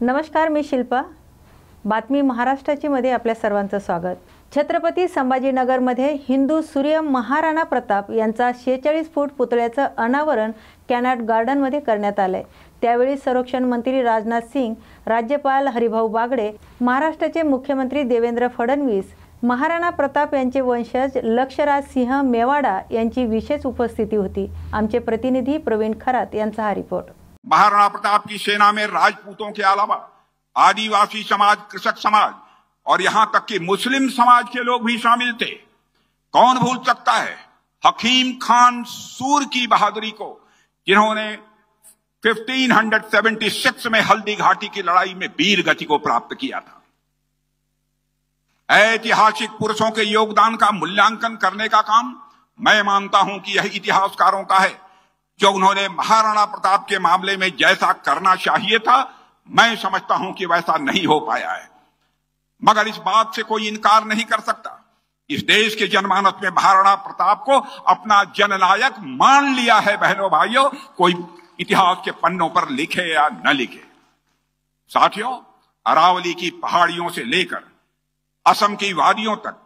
नमस्कार, मी शिल्पा. बातमी महाराष्ट्राची मध्ये आपल्या सर्वांचं स्वागत. छत्रपती संभाजीनगरमध्ये हिंदू सूर्य महाराणा प्रताप यांचा 46 फूट पुतळ्याचं अनावरण कॅनॉट गार्डनमध्ये करण्यात आलंय. त्यावेळी संरक्षण मंत्री राजनाथ सिंग, राज्यपाल हरिभाऊ बागडे, महाराष्ट्राचे मुख्यमंत्री देवेंद्र फडणवीस, महाराणा प्रताप यांचे वंशज लक्षराज सिंह मेवाडा यांची विशेष उपस्थिती होती. आमचे प्रतिनिधी प्रवीण खरात यांचा हा रिपोर्ट. महाराणा प्रताप की सेना में राजपूतों के अलावा आदिवासी समाज, कृषक समाज और यहां तक कि मुस्लिम समाज के लोग भी शामिल थे. कौन भूल सकता है हकीम खान सूर की बहादुरी को, जिन्होंने 1576 में हल्दी घाटी की लड़ाई में वीर गति को प्राप्त किया था. ऐतिहासिक पुरुषों के योगदान का मूल्यांकन करने का काम मैं मानता हूं कि यह इतिहासकारों का है. जो उन्होंने महाराणा प्रताप के मामले में जैसा करना चाहिए था, मैं समझता हूं कि वैसा नहीं हो पाया है. मगर इस बात से कोई इनकार नहीं कर सकता, इस देश के जनमानस में महाराणा प्रताप को अपना जननायक मान लिया है. बहनों भाइयों, कोई इतिहास के पन्नों पर लिखे या न लिखे. साथियों, अरावली की पहाड़ियों से लेकर असम की वादियों तक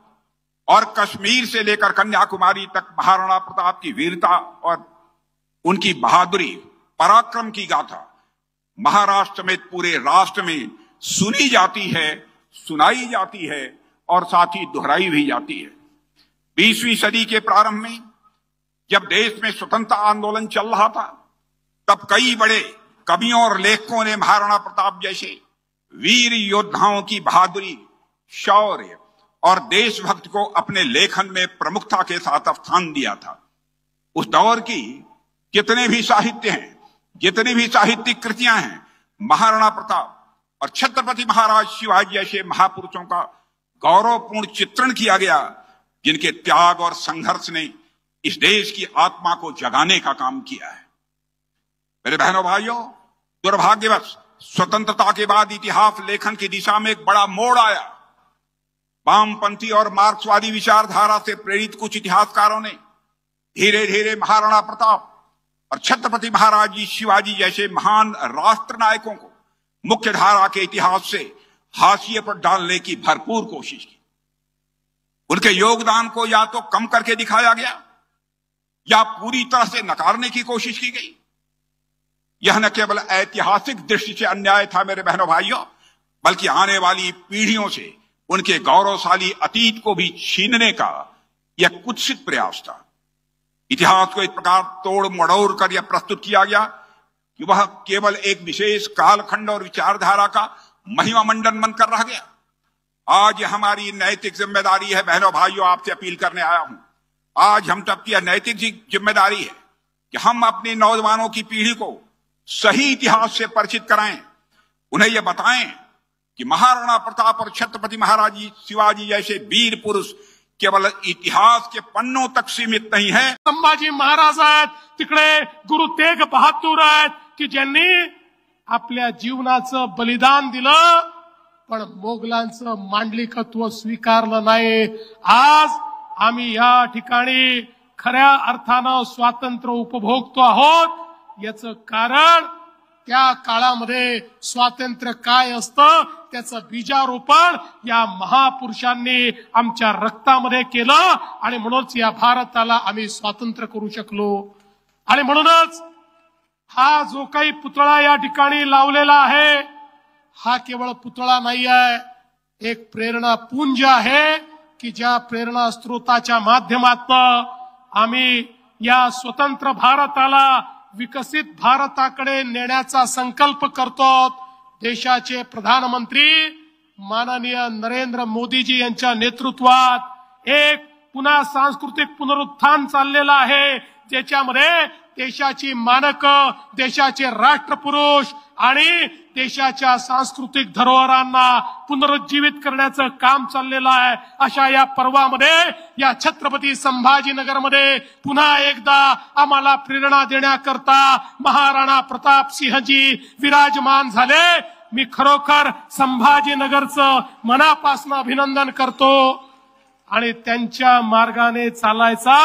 और कश्मीर से लेकर कन्याकुमारी तक महाराणा प्रताप की वीरता और उनकी बहादुरी, पराक्रम की गाथा महाराष्ट्र में पूरे राष्ट्र में सुनी जाती है, सुनाई जाती है और साथ ही दोहराई भी जाती है. 20वीं सदी के प्रारंभ में जब देश में स्वतंत्रता आंदोलन चल रहा था, तब कई बड़े कवियों और लेखकों ने महाराणा प्रताप जैसे वीर योद्धाओं की बहादुरी, शौर्य और देशभक्ति को अपने लेखन में प्रमुखता के साथ स्थान दिया था. उस दौर की जितने भी साहित्य हैं, जितनी भी साहित्यिक कृतियां हैं, महाराणा प्रताप और छत्रपति महाराज शिवाजी जैसे महापुरुषों का गौरवपूर्ण चित्रण किया गया, जिनके त्याग और संघर्ष ने इस देश की आत्मा को जगाने का काम किया है. मेरे बहनों भाइयों, दुर्भाग्यवश स्वतंत्रता के बाद इतिहास लेखन की दिशा में एक बड़ा मोड़ आया. वामपंथी और मार्क्सवादी विचारधारा से प्रेरित कुछ इतिहासकारों ने धीरे धीरे महाराणा प्रताप और छत्रपति महाराज जी शिवाजी जैसे महान राष्ट्र नायकों को मुख्य धारा के इतिहास से हाशिए पर डालने की भरपूर कोशिश की. उनके योगदान को या तो कम करके दिखाया गया या पूरी तरह से नकारने की कोशिश की गई. यह न केवल ऐतिहासिक दृष्टि से अन्याय था मेरे बहनों भाइयों, बल्कि आने वाली पीढ़ियों से उनके गौरवशाली अतीत को भी छीनने का यह कुत्सित प्रयास था. इतिहास को इस प्रकार तोड़ मड़ोड़ कर यह प्रस्तुत किया गया कि वह केवल एक विशेष कालखंड और विचारधारा का महिमा मंडन बनकर रह गया. आज हमारी नैतिक जिम्मेदारी है बहनों भाइयों, आपसे अपील करने आया हूं. आज हम सबकी यह नैतिक जिम्मेदारी है कि हम अपने नौजवानों की पीढ़ी को सही इतिहास से परिचित कराएं. उन्हें यह बताएं कि महाराणा प्रताप और छत्रपति महाराज शिवाजी जैसे वीर पुरुष केवळ इतिहास के पन्नों तक सीमित नाही है. संभाजी महाराज आहेत, तिकडे गुरु तेग बहादूर आहेत की ज्यांनी आपल्या जीवनाचं बलिदान दिलं, पण मोगलांचं मांडलिकत्व स्वीकारलं नाही. आज आम्ही या ठिकाणी खऱ्या अर्थानं स्वातंत्र्य उपभोगतो आहोत. याचं कारण त्या काळामध्ये स्वातंत्र्य काय असतं त्याचं बीजारोपण या महापुरुषांनी आमच्या रक्तामध्ये केलं आणि म्हणूनच या भारताला आम्ही स्वातंत्र्य करू शकलो. आणि म्हणूनच हा जो काही पुतळा या ठिकाणी लावलेला आहे, हा केवळ पुतळा नाही आहे, एक प्रेरणा पुंज आहे की ज्या प्रेरणा स्रोताच्या माध्यमातून आम्ही या स्वतंत्र भारताला विकसित भारताकडे नेण्याचा संकल्प करतो. देशाचे प्रधानमंत्री माननीय नरेंद्र मोदीजी यांच्या नेतृत्वात एक पुन्हा सांस्कृतिक पुनरुत्थान चाललेलं आहे, ज्याच्यामध्ये देशाची मानकं, देशाचे राष्ट्रपुरुष आणि देशाच्या सांस्कृतिक धरोहरांना पुनरुज्जीवित करण्याचं काम चाललेलं आहे. अशा या पर्वामध्ये या छत्रपती संभाजीनगरमध्ये पुन्हा एकदा आम्हाला प्रेरणा देण्याकरता महाराणा प्रताप सिंहजी विराजमान झाले. मी खरोखर संभाजीनगरचं मनापासून अभिनंदन करतो आणि त्यांच्या मार्गाने चालायचा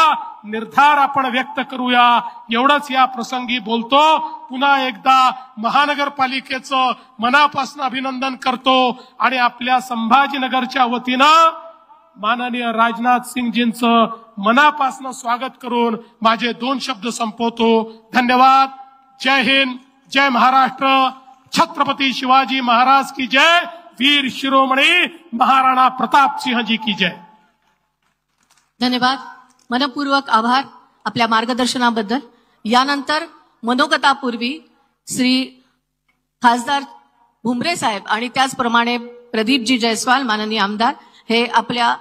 निर्धार आपण व्यक्त करूया, एवढंच या प्रसंगी बोलतो. पुन्हा एकदा महानगरपालिकेचं मनापासून अभिनंदन करतो आणि आपल्या संभाजीनगरच्या वतीनं माननीय राजनाथ सिंगजींचं मनापासून स्वागत करून माझे 2 शब्द संपवतो. धन्यवाद. जय हिंद, जय महाराष्ट्र. छत्रपती शिवाजी महाराज की जय. वीर शिरोमणी महाराणा प्रताप सिंह जी की जय. धन्यवाद. मनपूर्वक आभार आपल्या मार्गदर्शनाबद्दल. यानंतर मनोगतापूर्वी श्री खासदार भुमरे साहेब आणि त्याचप्रमाणे प्रदीपजी जयस्वाल माननीय आमदार हे आपल्या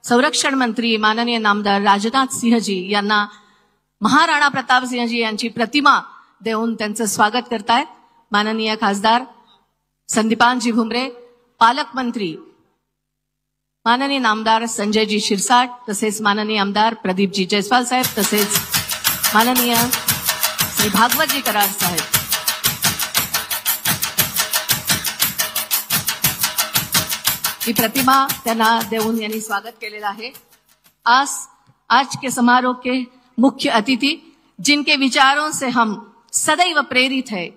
संरक्षण मंत्री माननीय नामदार राजनाथ सिंहजी यांना महाराणा प्रताप सिंहजी यांची प्रतिमा देऊन त्यांचं स्वागत करतायत. माननीय खासदार संदीपानजी भुमरे, पालकमंत्री माननीय नामदार संजयजी शिरसाट, तसेच माननीय आमदार प्रदीपजी जयस्वाल साहेब, तसेच माननीय श्री भागवतजी कराड साहेब. ही प्रतिमा त्यांना देऊन यांनी स्वागत केलेलं आहे. आज के समारोह के मुख्य अतिथि जिनके विचारों से हम सदैव प्रेरित है.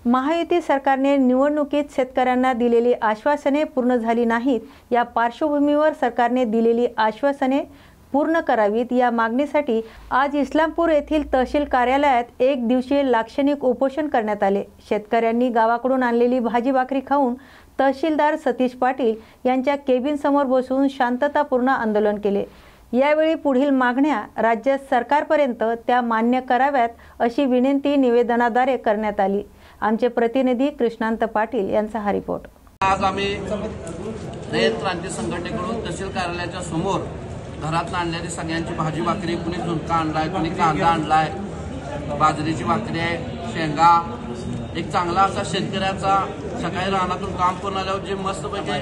महायुती सरकारने निवडणुकीत शेतकऱ्यांना दिलेली आश्वासने पूर्ण झाली नाहीत. या पार्श्वभूमीवर सरकारने दिलेली आश्वासने पूर्ण करावीत या मागणीसाठी आज इस्लामपूर येथील तहसील कार्यालयात 1 दिवसीय लाक्षणिक उपोषण करण्यात आले. शेतकऱ्यांनी गावाकडून आणलेली भाजी भाकरी खाऊन तहसीलदार सतीश पाटील यांच्या केबिन समोर बसून शांततापूर्ण आंदोलन केले. यावेळी पुढील मागण्या राज्य सरकारपर्यंत त्या मान्य कराव्यात अशी विनंती निवेदनाद्वारे करण्यात आली. आमचे प्रतिनिधी कृष्णांत पाटील यांचा हा रिपोर्ट. आज आम्ही रयत क्रांती संघटनेकडून तहसील कार्यालयाच्या समोर घरात आणलेली सगळ्यांची भाजी भाकरी, कुणी झुणका आणलाय, कुणी कांदा आणलाय, बाजरीची भाकरी आहे, शेंगा, एक चांगला असा शेतकऱ्याचा सकाळी रानातून काम करून आल्यावर जे मस्तपैकी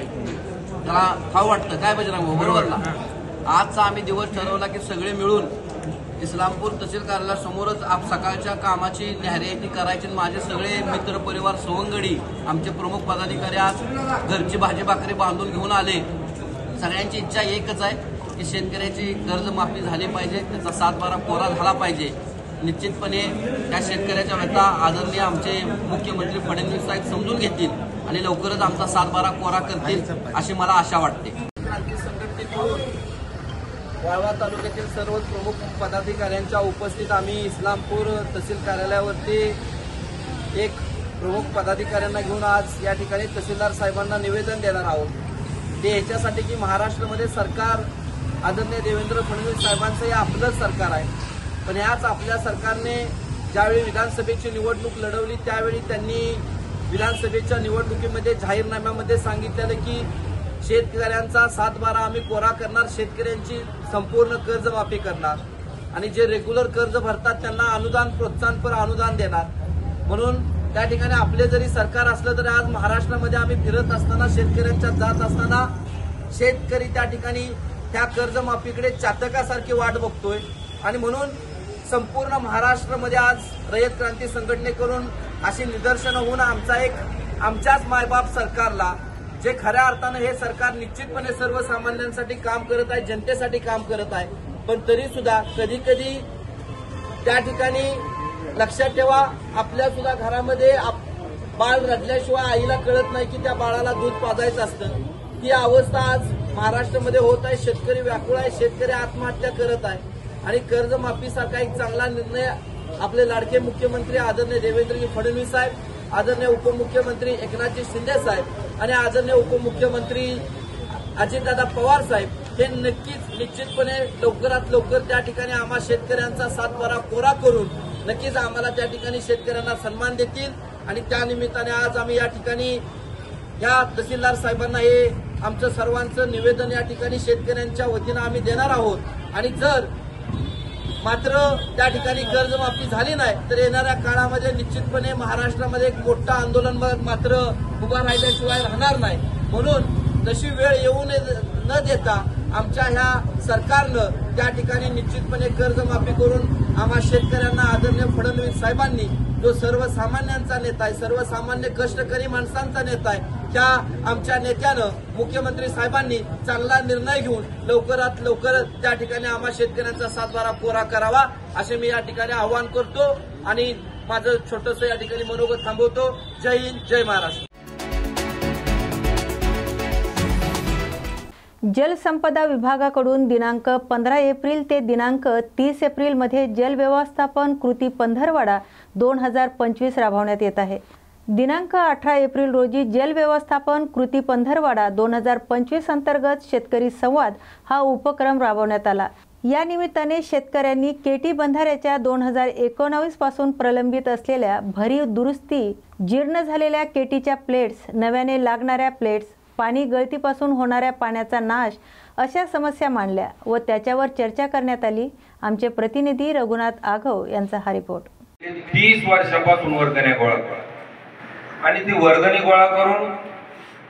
त्याला खाऊ वाटतं. काय बजरंग बरोबर ना. आजचा आम्ही दिवस ठरवला की सगळे मिळून इस्लामपूर तहसील कार्यालयासमोरच सकाळच्या कामाची न्याहारी करायची. माझे सगळे मित्र परिवार सवंगडी आमचे प्रमुख पदाधिकारी आज घरची भाजी भाकरी बांधून घेऊन आले. सगळ्यांची इच्छा एकच आहे की शेतकऱ्याची कर्जमाफी झाली पाहिजे, त्याचा 7/12 कोरा झाला पाहिजे. निश्चितपणे त्या शेतकऱ्याच्या व्यथा आदरणीय आमचे मुख्यमंत्री फडणवीस साहेब समजून घेतील आणि लवकरच आमचा 7/12 कोरा करतील अशी मला आशा वाटते. क्रांती संघटनेकडून वाळवा तालुक्यातील सर्व प्रमुख पदाधिकाऱ्यांच्या उपस्थित आम्ही इस्लामपूर तहसील कार्यालयावरती एक प्रमुख पदाधिकाऱ्यांना घेऊन आज या ठिकाणी तहसीलदार साहेबांना निवेदन देणार आहोत. ते याच्यासाठी की महाराष्ट्रामध्ये सरकार आदरणीय देवेंद्र फडणवीस साहेबांचं हे आपलं सरकार आहे, पण याच आपल्या सरकारने ज्यावेळी विधानसभेची निवडणूक लढवली त्यावेळी त्यांनी विधानसभेच्या निवडणुकीमध्ये जाहीरनाम्यामध्ये सांगितलेलं की शेतकऱ्यांचा 7/12 आम्ही कोरा करणार, शेतकऱ्यांची संपूर्ण कर्जमाफी करणार आणि जे रेग्युलर कर्ज भरतात त्यांना अनुदान, प्रोत्साहनपर अनुदान देणार. म्हणून त्या ठिकाणी आपले जरी सरकार असलं तरी आज महाराष्ट्रामध्ये आम्ही फिरत असताना, शेतकऱ्यांच्या जात असताना शेतकरी त्या ठिकाणी त्या कर्जमाफीकडे चातकासारखी वाट बघतोय. आणि म्हणून संपूर्ण महाराष्ट्रामध्ये आज रयत क्रांती संघटनेकडून अशी निदर्शनं होऊन आमच्याच मायबाप सरकारला, जे खऱ्या अर्थानं हे सरकार निश्चितपणे सर्वसामान्यांसाठी काम करत आहे, जनतेसाठी काम करत आहे, पण तरी सुद्धा कधी कधी त्या ठिकाणी लक्षात ठेवा, आपल्या सुद्धा घरामध्ये बाळ रडल्याशिवाय आईला कळत नाही की त्या बाळाला दूध पाजायचं असतं. ती अवस्था आज महाराष्ट्रामध्ये होत आहे. शेतकरी व्याकुळ आहे, शेतकरी आत्महत्या करत आहे आणि कर्जमाफीसारखा एक चांगला निर्णय आपले लाडके मुख्यमंत्री आदरणीय देवेंद्रजी फडणवीस साहेब, आदरणीय उपमुख्यमंत्री एकनाथजी शिंदे साहेब आणि आदरणीय उपमुख्यमंत्री अजितदादा पवार साहेब हे नक्कीच निश्चितपणे लवकरात लवकर त्या ठिकाणी आम्हा शेतकऱ्यांचा 7/12 कोरा करून नक्कीच आम्हाला त्या ठिकाणी शेतकऱ्यांना सन्मान देतील. आणि त्या निमित्ताने आज आम्ही या ठिकाणी या तहसीलदार साहेबांना हे आमचं सर्वांचं निवेदन या ठिकाणी शेतकऱ्यांच्या वतीनं आम्ही देणार आहोत. आणि जर मात्र त्या ठिकाणी कर्जमाफी झाली नाही तर येणाऱ्या काळामध्ये निश्चितपणे महाराष्ट्रामध्ये एक मोठं आंदोलन मात्र उभा राहिल्याशिवाय राहणार नाही. म्हणून तशी वेळ येऊ न देता आमच्या ह्या सरकारनं त्या ठिकाणी निश्चितपणे कर्जमाफी करून आम्हा शेतकऱ्यांना आदरणीय फडणवीस साहेबांनी तो सर्वसामान्यांचा नेता आहे, सर्वसामान्य कष्टकरी माणसांचा नेता आहे. त्या आमच्या नेत्यानं, मुख्यमंत्री साहेबांनी चांगला निर्णय घेऊन लवकरात लवकर त्या ठिकाणी आम्हा शेतकऱ्यांचा 7-12 कोरा करावा असे मी या ठिकाणी आवाहन करतो आणि माझं छोटंसं या ठिकाणी मनोगत थांबवतो. जय हिंद, जय महाराष्ट्र. जलसंपदा विभागाकडून दिनांक 15 एप्रिल ते दिनांक 30 एप्रिलमध्ये जल व्यवस्थापन कृती पंधरवडा 2025 राबवण्यात येत आहे. दिनांक 18 एप्रिल रोजी जल व्यवस्थापन कृती पंधरवडा 2025 अंतर्गत शेतकरी संवाद हा उपक्रम राबवण्यात आला. या निमित्ताने शेतकऱ्यांनी केटी बंधाऱ्याच्या 2019 पासून प्रलंबित असलेल्या भरीव दुरुस्ती, जीर्ण झालेल्या केटीच्या प्लेट्स, नव्याने लागणाऱ्या प्लेट्स, पाणी गळतीपासून होणाऱ्या पाण्याचा नाश अशा समस्या मांडल्या व त्याच्यावर चर्चा करण्यात आली. आमचे प्रतिनिधी रघुनाथ आघव यांचा हा रिपोर्ट. 30 वर्षापासून वर्गणी गोळा करा आणि ती वर्गणी गोळा करून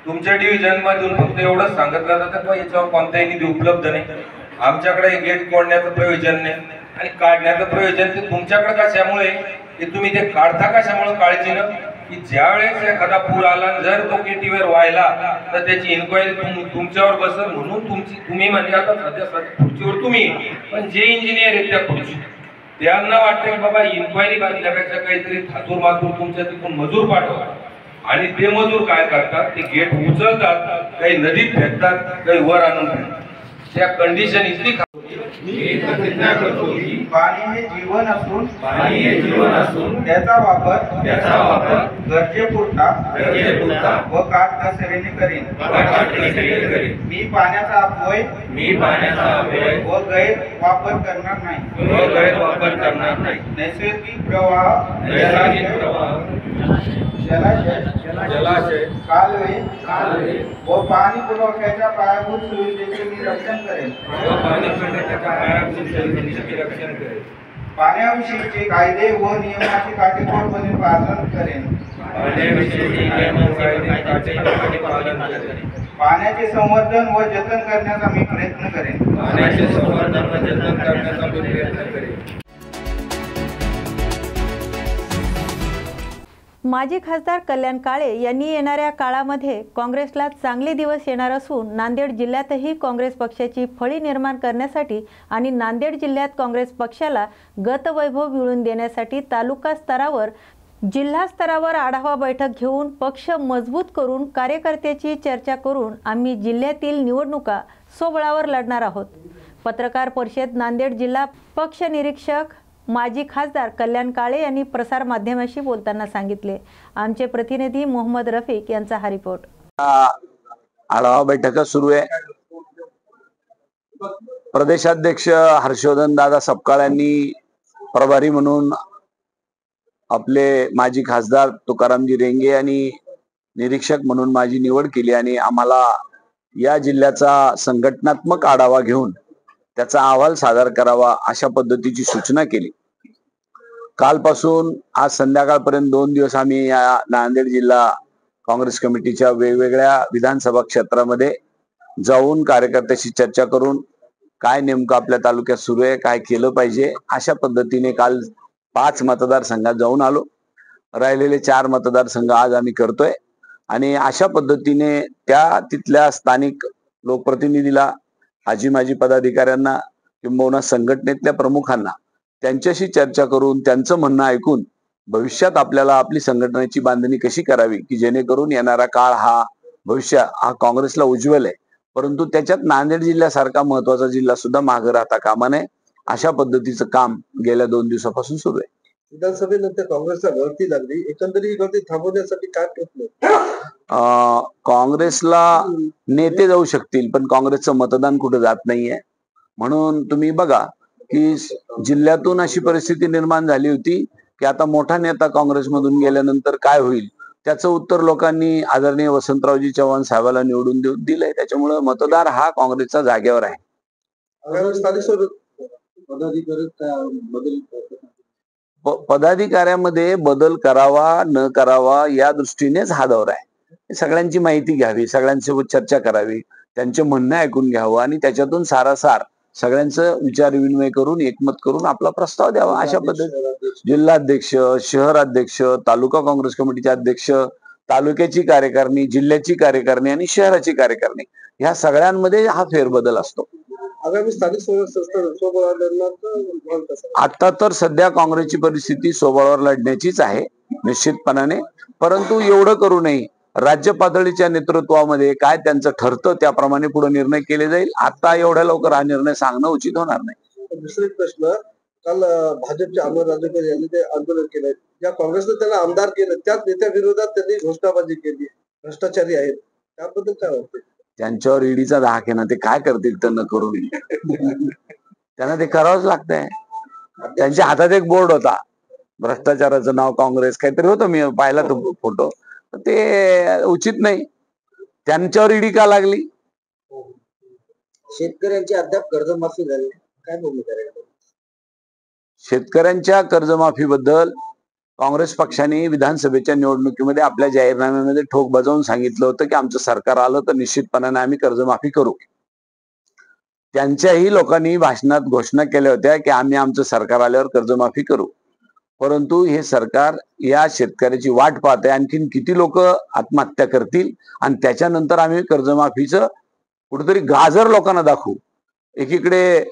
तुमच्या डिव्हिजन मधून फक्त एवढंच सांगितलं जातं की याच्यावर कोणताही निधी उपलब्ध नाही. आमच्याकडे गेट कोडण्याचं प्रयोजन नाही आणि काढण्याचं प्रयोजन ते तुमच्याकडे कशामुळे, की तुम्ही ते काढता कशामुळे काळजीनं, की ज्यावेळेस एखादा पूर आला जर तो केटीवर व्हायला तर त्याची इन्क्वायरी तुमच्यावर बसल म्हणून तुम्ही म्हणजे आता सध्या खुर्चीवर तुम्ही, पण जे इंजिनियर आहेत त्या खुर्ची त्यांना वाटतं की बाबा इन्क्वायरी बांधण्यापेक्षा काहीतरी थातूर मातूर तुमच्या तिथून मजूर पाठवा आणि ते मजूर काय करतात, ते गेट उचलतात, काही नदीत फेकतात, काही वर आणून फेकतात. त्या कंडिशन इतकी प्रतिज्ञा करतो की पाणी हे जीवन असून त्याचा वापर गरजेपुरता व काटकसरीने करेन. मी पाण्याचा अपव्यय व गैरवापर करणार नाही. नैसर्गिक प्रवाह, जलाशय, कालवे व पाणी पुरवठ्याच्या पायाभूत सुविधेचे मी रक्षण करेन. पाण्याविषयीचे कायदे व नियमाचे काटेकोरपणे पालन करेन. पाण्याचे संवर्धन व जतन करण्याचा मी प्रयत्न करेन. माजी खासदार कल्याण काळे यांनी येणाऱ्या काळामध्ये काँग्रेसला चांगले दिवस येणार असून नांदेड जिल्ह्यातही काँग्रेस पक्षाची फळी निर्माण करण्यासाठी आणि नांदेड जिल्ह्यात काँग्रेस पक्षाला गतवैभव मिळवून देण्यासाठी तालुका स्तरावर, जिल्हा स्तरावर आढावा बैठक घेऊन पक्ष मजबूत करून कार्यकर्त्याची चर्चा करून आम्ही जिल्ह्यातील निवडणुका सोबळावर लढणार आहोत. पत्रकार परिषद नांदेड जिल्हा पक्ष निरीक्षक माजी खासदार कल्याण काळे यांनी प्रसार माध्यमाशी बोलताना सांगितले. आमचे प्रतिनिधी मोहम्मद रफिक यांचा हा रिपोर्ट. आढावा बैठक सुरू आहे. प्रदेशाध्यक्ष हर्षवर्धन दादा सपकाळ यांनी प्रभारी म्हणून आपले माजी खासदार तुकारामजी रेंगे आणि निरीक्षक म्हणून माझी निवड केली आणि आम्हाला या जिल्ह्याचा संघटनात्मक आढावा घेऊन त्याचा अहवाल सादर करावा अशा पद्धतीची सूचना केली. कालपासून आज संध्याकाळपर्यंत 2 दिवस आम्ही या नांदेड जिल्हा काँग्रेस कमिटीच्या वेगवेगळ्या विधानसभा क्षेत्रामध्ये जाऊन कार्यकर्त्याशी चर्चा करून काय नेमकं आपल्या तालुक्यात सुरू आहे, काय केलं पाहिजे अशा पद्धतीने काल 5 मतदारसंघात जाऊन आलो. राहिलेले 4 मतदारसंघ आज आम्ही करतोय आणि अशा पद्धतीने त्या तिथल्या स्थानिक लोकप्रतिनिधीला, आजी माजी पदाधिकाऱ्यांना किंबहुना संघटनेतल्या प्रमुखांना त्यांच्याशी चर्चा करून त्यांचं म्हणणं ऐकून भविष्यात आपल्याला आपली संघटनेची बांधणी कशी करावी की जेणेकरून येणारा काळ भविष्य हा काँग्रेसला उज्ज्वल आहे, परंतु त्याच्यात नांदेड जिल्ह्यासारखा महत्वाचा जिल्हा सुद्धा मागे राहता कामा नये अशा पद्धतीचं काम गेल्या 2 दिवसापासून सुरू आहे. विधानसभेनंतर काँग्रेसला गळती लागली, एकंदरीत गळती थांबवण्यासाठी काय प्रयत्न? काँग्रेसला नेते जाऊ शकतील पण काँग्रेसचं मतदान कुठं जात नाहीये. म्हणून तुम्ही बघा की जिल्ह्यातून अशी परिस्थिती निर्माण झाली होती की आता मोठा नेता काँग्रेसमधून गेल्यानंतर काय होईल त्याचं उत्तर लोकांनी आदरणीय वसंतरावजी चव्हाण साहेबांना निवडून दिलंय. त्याच्यामुळे मतदार हा काँग्रेसच्या जागेवर आहे. पदाधिकाऱ्यामध्ये बदल करावा न करावा या दृष्टीनेच हा दौरा आहे. सगळ्यांची माहिती घ्यावी, सगळ्यांसोबत चर्चा करावी, त्यांचे म्हणणं ऐकून घ्यावं आणि त्याच्यातून सारासार सगळ्यांचं विचारविनिमय करून एकमत करून आपला प्रस्ताव द्यावा अशा पद्धतीने जिल्हाध्यक्ष, शहराध्यक्ष, तालुका काँग्रेस कमिटीचे अध्यक्ष, तालुक्याची कार्यकारिणी, जिल्ह्याची कार्यकारिणी आणि शहराची कार्यकारिणी ह्या सगळ्यांमध्ये हा फेरबदल असतो. आगामी स्थानिक स्वबळावर लढणार आता तर सध्या काँग्रेसची परिस्थिती स्वबळावर लढण्याचीच आहे निश्चितपणाने, परंतु एवढं करू नये. राज्य पातळीच्या नेतृत्वामध्ये काय त्यांचं ठरतं त्याप्रमाणे पुढे निर्णय केले जाईल. आता एवढ्या लवकर हा निर्णय सांगणं उचित होणार नाही. दुसरा प्रश्न, काल भाजपचे अमर राजेकर यांनी ते आंदोलन केलं, ज्या काँग्रेसने त्यांना आमदार केलं त्याच नेत्या विरोधात त्यांनी घोषणाबाजी केली, भ्रष्टाचारी आहेत, त्याबद्दल काय वाटतं? त्यांच्यावर ईडीचा धाक आहे ना, ते काय करतील तर न करून त्यांना ते करावंच लागतंय. त्यांच्या हातात एक बोर्ड होता, भ्रष्टाचाराचं नाव काँग्रेस काहीतरी होतं, मी पाहिला तो फोटो. ते उचित नाही. त्यांच्यावर ईडी का लागली? शेतकऱ्यांची अद्याप कर्जमाफी झाली, काय भूमिका आहे? शेतकऱ्यांच्या कर्जमाफीबद्दल काँग्रेस पक्षाने विधानसभेच्या निवडणुकीमध्ये आपल्या जाहीरनाम्यामध्ये ठोक बजावून सांगितलं होतं की आमचं सरकार आलं तर निश्चितपणाने आम्ही कर्जमाफी करू. त्यांच्याही लोकांनी भाषणात घोषणा केल्या होत्या की आम्ही आमचं सरकार आल्यावर कर्जमाफी करू. परंतु हे सरकार या शेतकऱ्याची वाट पाहत आहे. आणखीन किती लोक आत्महत्या करतील आणि त्याच्यानंतर आम्ही कर्जमाफीचं कुठेतरी गाजर लोकांना दाखवू. एकीकडे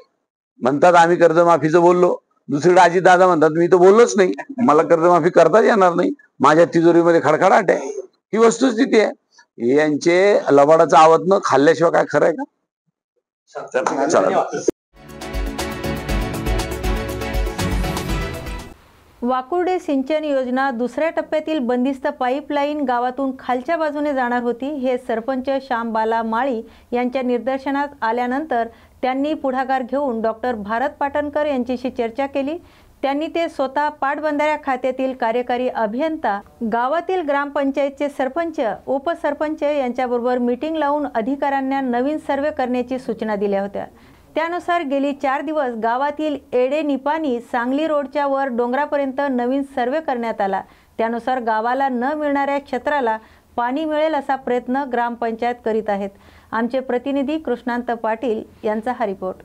म्हणतात आम्ही कर्जमाफीचं बोललो, दुसरीकडे अजितदादा म्हणतात मी तर बोललोच नाही, मला कर्जमाफी करताच येणार नाही, माझ्या तिजोरीमध्ये खडखडाट आहे. ही वस्तुस्थिती आहे. यांचे लबाडाचं आवतनं खाल्ल्याशिवाय काय खरं आहे का? चला. वाकुर्डे सिंचन योजना दुसऱ्या टप्प्यातील बंदिस्त पाईपलाईन गावातून खालच्या बाजूने जाणार होती हे सरपंच श्यामबाला माळी यांच्या निदर्शनास आल्यानंतर त्यांनी पुढाकार घेऊन डॉक्टर भारत पाटणकर यांच्याशी चर्चा केली. त्यांनी ते स्वतः पाटबंधाऱ्या खात्यातील कार्यकारी अभियंता, गावातील ग्रामपंचायतचे सरपंच, उपसरपंच यांच्याबरोबर मीटिंग लावून अधिकाऱ्यांना नवीन सर्वे करण्याची सूचना दिल्या होत्या. त्यानुसार गेली 4 दिवस गावातील एडे निपाणी सांगली रोडच्या वर डोंगरापर्यंत नवीन सर्वे करण्यात आला. त्यानुसार गावाला न मिळणाऱ्या क्षेत्राला पाणी मिळेल असा प्रयत्न ग्रामपंचायत करीत आहेत. आमचे प्रतिनिधी कृष्णांत पाटील यांचा हा रिपोर्ट.